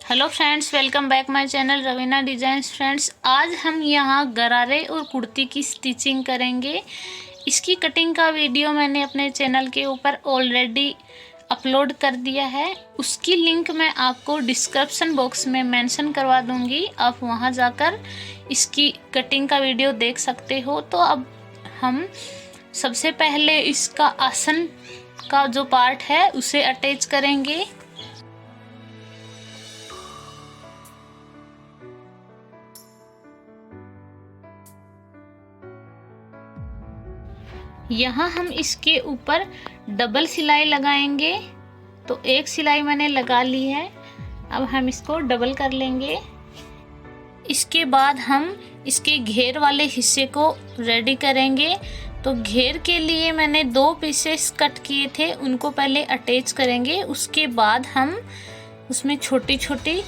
Hello friends, welcome back my channel Raveena designs. Friends, आज हम यहाँ गरारे और कुर्ती की स्टिचिंग करेंगे। इसकी कटिंग का वीडियो मैंने अपने चैनल के ऊपर ऑलरेडी अपलोड कर दिया है। उसकी लिंक मैं आपको डिस्क्रिप्शन बॉक्स में मेंशन करवा दूंगी, आप वहाँ जाकर इसकी कटिंग का वीडियो देख सकते हो। तो अब हम सबसे पहले इसका आसन का जो पार्ट है उसे अटैच करेंगे। यहाँ हम इसके ऊपर डबल सिलाई लगाएंगे। तो एक सिलाई मैंने लगा ली है, अब हम इसको डबल कर लेंगे। इसके बाद हम इसके घेर वाले हिस्से को रेडी करेंगे। तो घेर के लिए मैंने 2 पीसेस कट किए थे, उनको पहले अटैच करेंगे। उसके बाद हम उसमें छोटी छोटी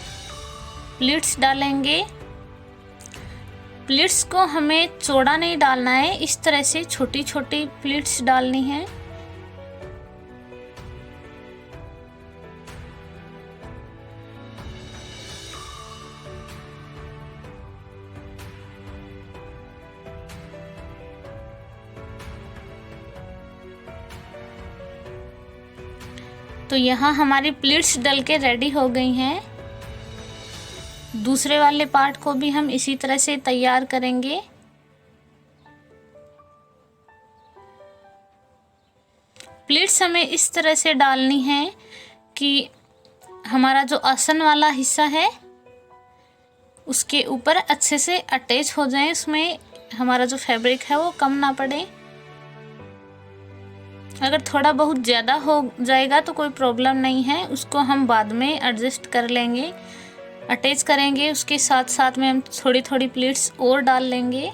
प्लीट्स डालेंगे। प्लीट्स को हमें चौड़ा नहीं डालना है, इस तरह से छोटी छोटी प्लीट्स डालनी है। तो यहाँ हमारी प्लीट्स डल के रेडी हो गई हैं। दूसरे वाले पार्ट को भी हम इसी तरह से तैयार करेंगे। प्लीट्स हमें इस तरह से डालनी है कि हमारा जो आसन वाला हिस्सा है उसके ऊपर अच्छे से अटैच हो जाए, उसमें हमारा जो फैब्रिक है वो कम ना पड़े। अगर थोड़ा बहुत ज़्यादा हो जाएगा तो कोई प्रॉब्लम नहीं है, उसको हम बाद में एडजस्ट कर लेंगे। अटैच करेंगे, उसके साथ साथ में हम थोड़ी थोड़ी प्लीट्स और डाल लेंगे।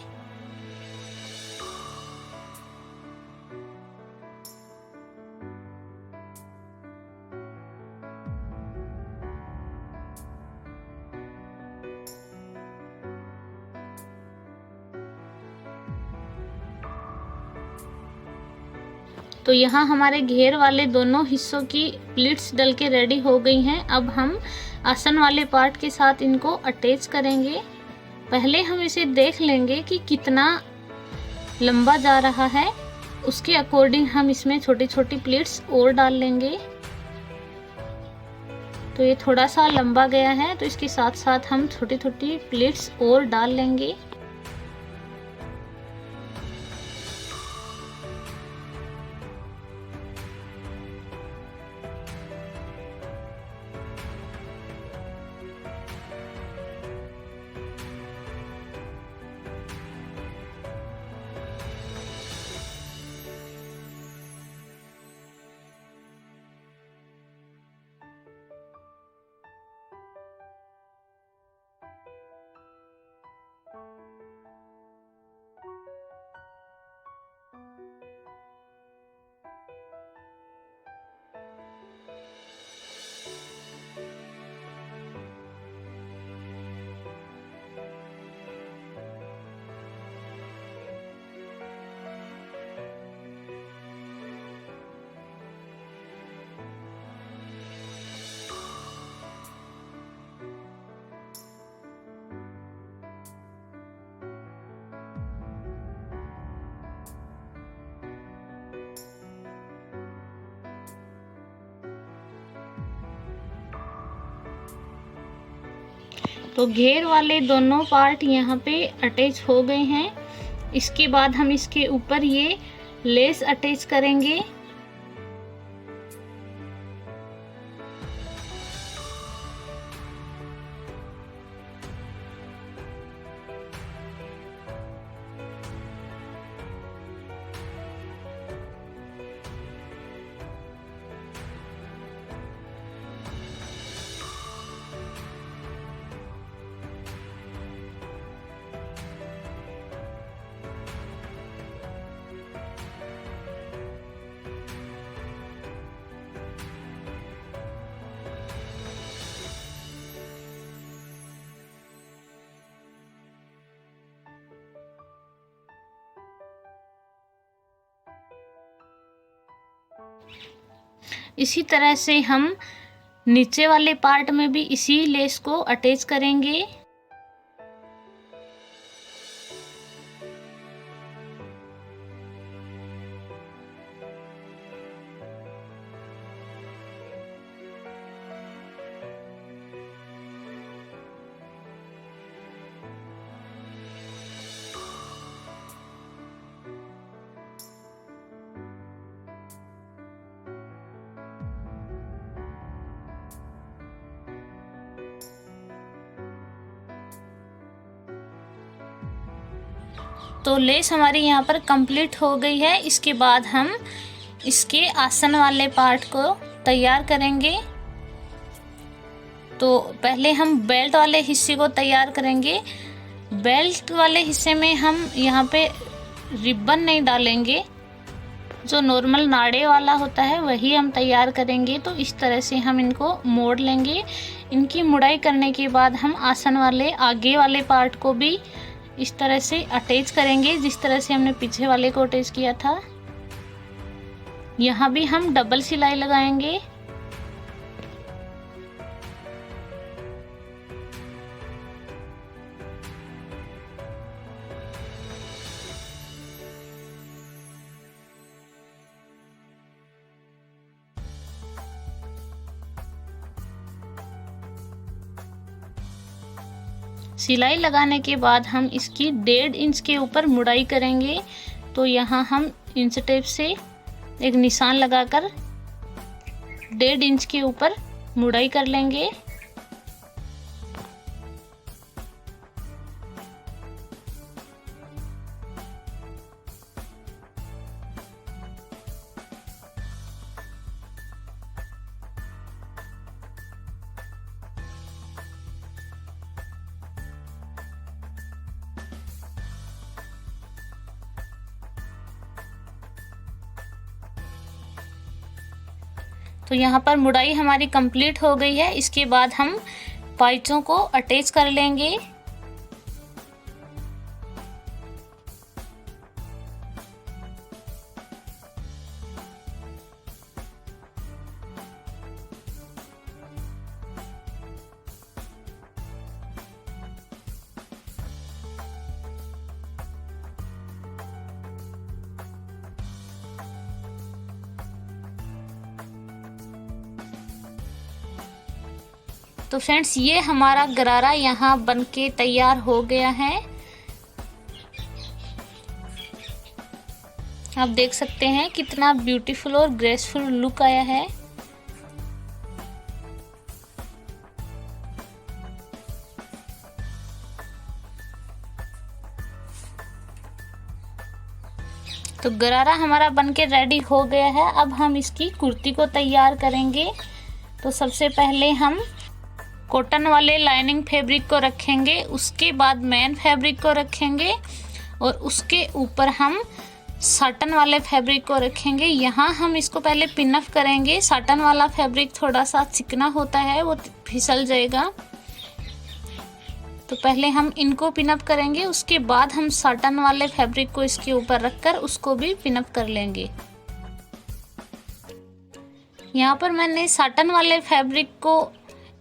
तो यहाँ हमारे घेर वाले दोनों हिस्सों की प्लीट्स डल के रेडी हो गई हैं। अब हम आसन वाले पार्ट के साथ इनको अटैच करेंगे। पहले हम इसे देख लेंगे कि कितना लंबा जा रहा है, उसके अकॉर्डिंग हम इसमें छोटी छोटी प्लीट्स और डाल लेंगे। तो ये थोड़ा सा लंबा गया है, तो इसके साथ साथ हम छोटी छोटी प्लीट्स और डाल लेंगे। तो घेर वाले दोनों पार्ट यहाँ पे अटैच हो गए हैं। इसके बाद हम इसके ऊपर ये लेस अटैच करेंगे। इसी तरह से हम नीचे वाले पार्ट में भी इसी लेस को अटैच करेंगे। तो लेस हमारी यहाँ पर कंप्लीट हो गई है। इसके बाद हम इसके आसन वाले पार्ट को तैयार करेंगे। तो पहले हम बेल्ट वाले हिस्से को तैयार करेंगे। बेल्ट वाले हिस्से में हम यहाँ पे रिबन नहीं डालेंगे, जो नॉर्मल नाड़े वाला होता है वही हम तैयार करेंगे। तो इस तरह से हम इनको मोड़ लेंगे। इनकी मुड़ाई करने के बाद हम आसन वाले आगे वाले पार्ट को भी इस तरह से अटैच करेंगे, जिस तरह से हमने पीछे वाले को अटैच किया था। यहाँ भी हम डबल सिलाई लगाएंगे। सिलाई लगाने के बाद हम इसकी 1.5 इंच के ऊपर मुड़ाई करेंगे। तो यहाँ हम इंच टेप से एक निशान लगाकर 1.5 इंच के ऊपर मुड़ाई कर लेंगे। तो यहाँ पर मुड़ाई हमारी कंप्लीट हो गई है। इसके बाद हम पाइचों को अटैच कर लेंगे। तो फ्रेंड्स, ये हमारा गरारा यहाँ बनके तैयार हो गया है। आप देख सकते हैं कितना ब्यूटीफुल और ग्रेसफुल लुक आया है। तो गरारा हमारा बनके रेडी हो गया है। अब हम इसकी कुर्ती को तैयार करेंगे। तो सबसे पहले हम कॉटन वाले लाइनिंग फैब्रिक को रखेंगे, उसके बाद मेन फैब्रिक को रखेंगे और उसके ऊपर हम साटन वाले फैब्रिक को रखेंगे। यहाँ हम इसको पहले पिन अप करेंगे। साटन वाला फैब्रिक थोड़ा सा चिकना होता है, वो फिसल जाएगा। तो पहले हम इनको पिन अप करेंगे, उसके बाद हम साटन वाले फैब्रिक को इसके ऊपर रखकर उसको भी पिन अप कर लेंगे। यहाँ पर मैंने साटन वाले फैब्रिक को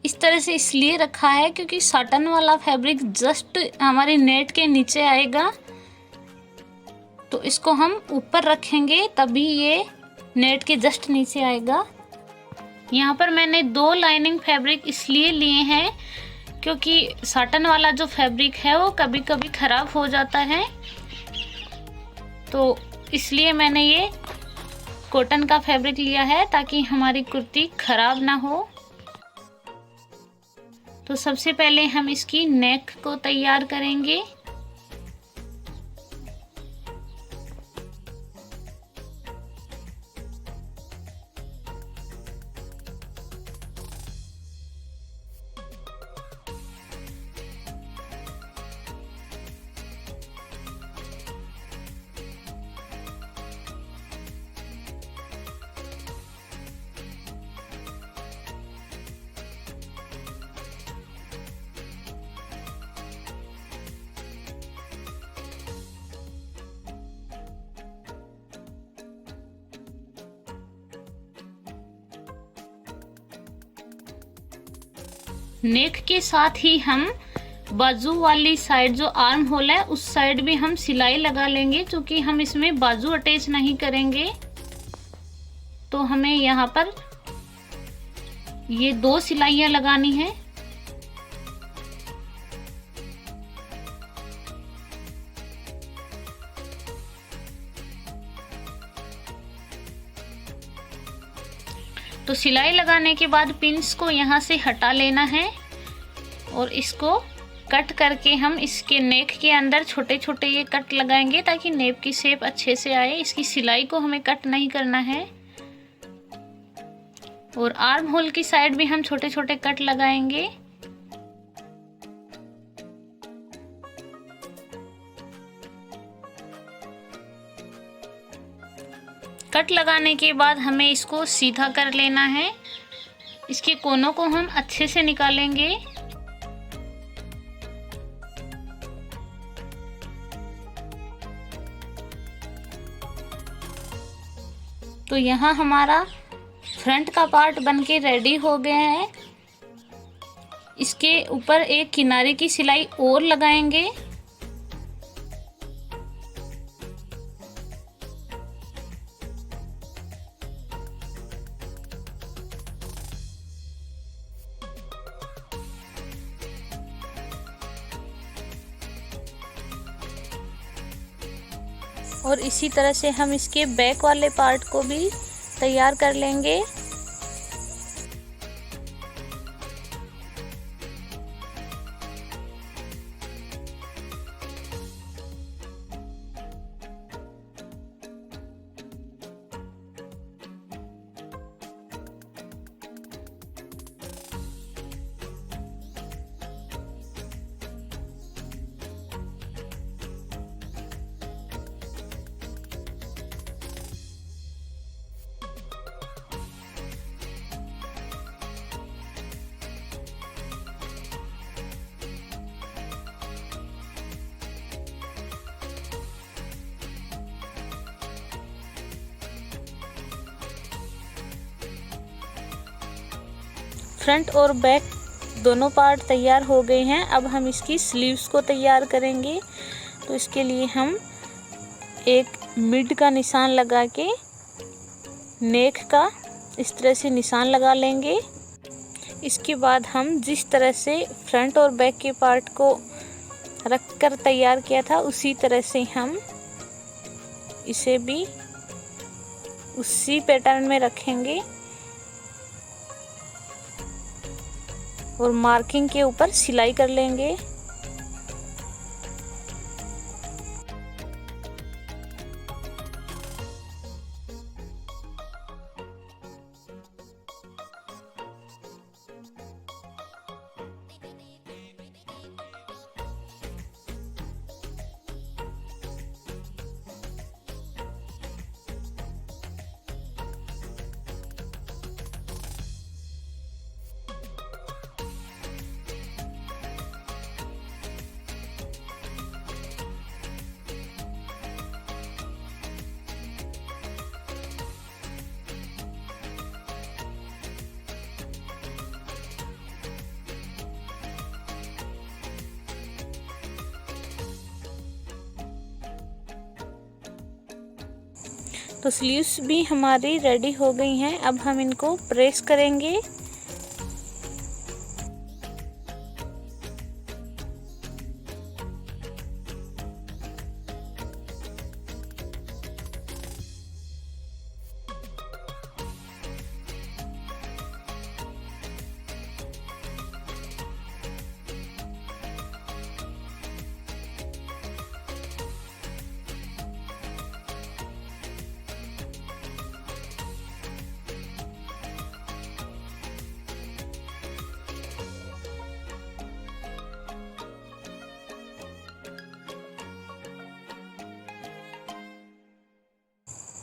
इस तरह से इसलिए रखा है क्योंकि साटन वाला फैब्रिक जस्ट हमारी नेट के नीचे आएगा। तो इसको हम ऊपर रखेंगे तभी ये नेट के जस्ट नीचे आएगा। यहाँ पर मैंने 2 लाइनिंग फैब्रिक इसलिए लिए हैं क्योंकि साटन वाला जो फैब्रिक है वो कभी कभी ख़राब हो जाता है। तो इसलिए मैंने ये कॉटन का फैब्रिक लिया है ताकि हमारी कुर्ती ख़राब ना हो। तो सबसे पहले हम इसकी नेक को तैयार करेंगे। नेक के साथ ही हम बाजू वाली साइड जो आर्म होल है उस साइड भी हम सिलाई लगा लेंगे, क्योंकि हम इसमें बाजू अटैच नहीं करेंगे। तो हमें यहाँ पर ये 2 सिलाइयाँ लगानी है। तो सिलाई लगाने के बाद पिंस को यहाँ से हटा लेना है और इसको कट करके हम इसके नेक के अंदर छोटे छोटे ये कट लगाएंगे, ताकि नेक की शेप अच्छे से आए। इसकी सिलाई को हमें कट नहीं करना है। और आर्म होल की साइड भी हम छोटे छोटे कट लगाएंगे। कट लगाने के बाद हमें इसको सीधा कर लेना है। इसके कोनों को हम अच्छे से निकालेंगे। तो यहाँ हमारा फ्रंट का पार्ट बनके रेडी हो गया है। इसके ऊपर एक किनारे की सिलाई और लगाएंगे। और इसी तरह से हम इसके बैक वाले पार्ट को भी तैयार कर लेंगे। फ्रंट और बैक दोनों पार्ट तैयार हो गए हैं। अब हम इसकी स्लीव्स को तैयार करेंगे। तो इसके लिए हम एक मिड का निशान लगा के नेक का इस तरह से निशान लगा लेंगे। इसके बाद हम जिस तरह से फ्रंट और बैक के पार्ट को रख कर तैयार किया था, उसी तरह से हम इसे भी उसी पैटर्न में रखेंगे और मार्किंग के ऊपर सिलाई कर लेंगे। तो स्लीव्स भी हमारी रेडी हो गई हैं। अब हम इनको प्रेस करेंगे।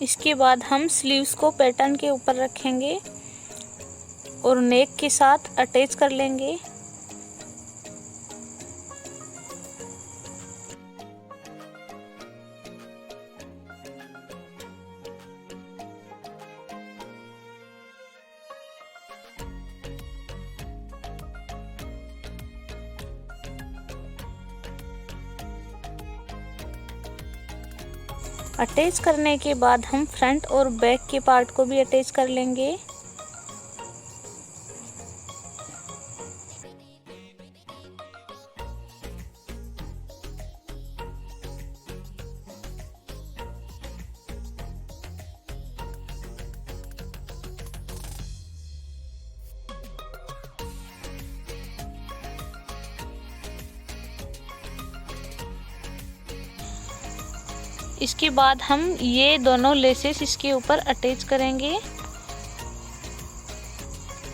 इसके बाद हम स्लीव्स को पैटर्न के ऊपर रखेंगे और नेक के साथ अटैच कर लेंगे। अटैच करने के बाद हम फ्रंट और बैक के पार्ट को भी अटैच कर लेंगे। इसके बाद हम ये दोनों लेसेस इसके ऊपर अटैच करेंगे।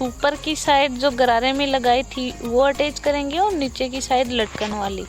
ऊपर की साइड जो गरारे में लगाई थी वो अटैच करेंगे और नीचे की साइड लटकन वाली।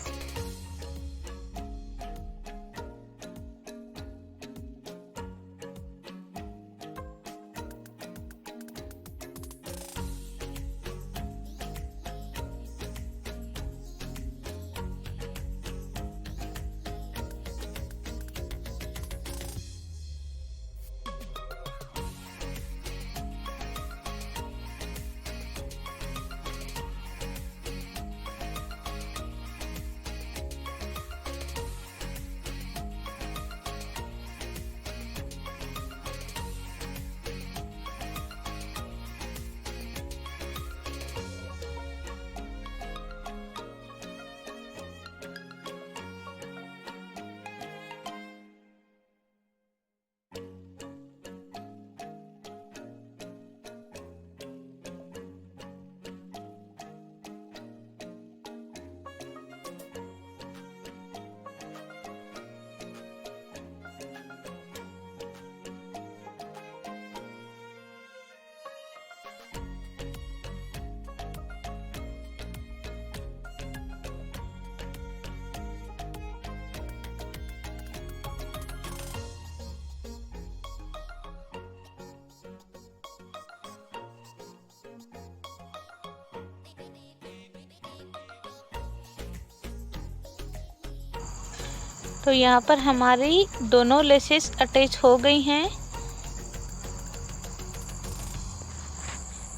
तो यहाँ पर हमारी दोनों लेसेस अटैच हो गई हैं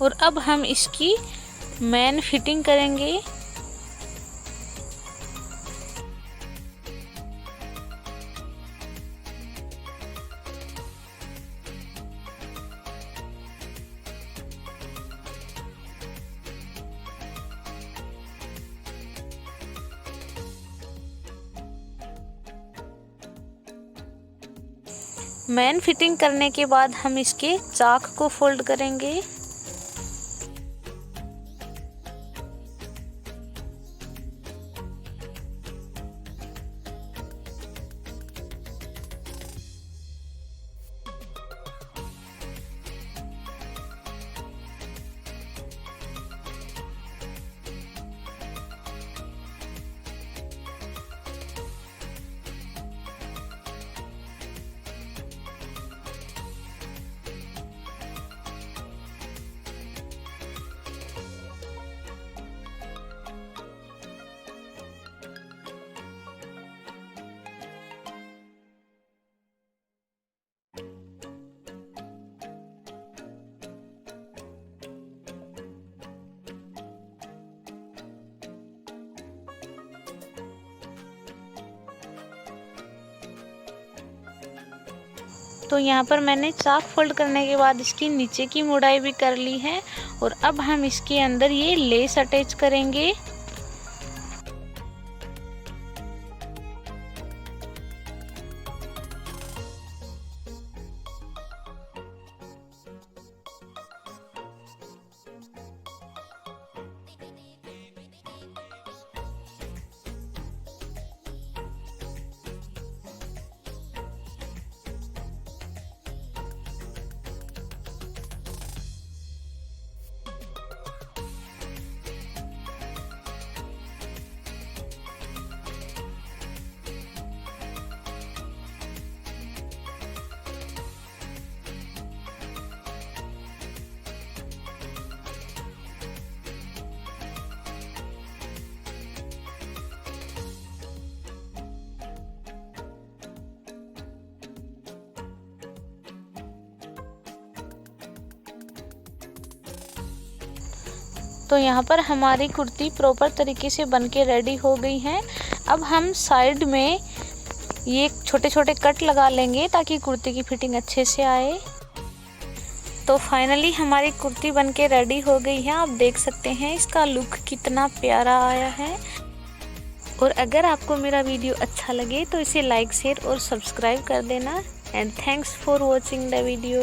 और अब हम इसकी मेन फिटिंग करेंगे। मेन फिटिंग करने के बाद हम इसके चाक को फोल्ड करेंगे। तो यहाँ पर मैंने चाक फोल्ड करने के बाद इसकी नीचे की मोटाई भी कर ली है और अब हम इसके अंदर ये लेस अटैच करेंगे। तो यहाँ पर हमारी कुर्ती प्रॉपर तरीके से बनके रेडी हो गई है। अब हम साइड में ये छोटे छोटे कट लगा लेंगे ताकि कुर्ती की फिटिंग अच्छे से आए। तो फाइनली हमारी कुर्ती बनके रेडी हो गई है। आप देख सकते हैं इसका लुक कितना प्यारा आया है। और अगर आपको मेरा वीडियो अच्छा लगे तो इसे लाइक शेयर और सब्सक्राइब कर देना। And thanks for watching the video.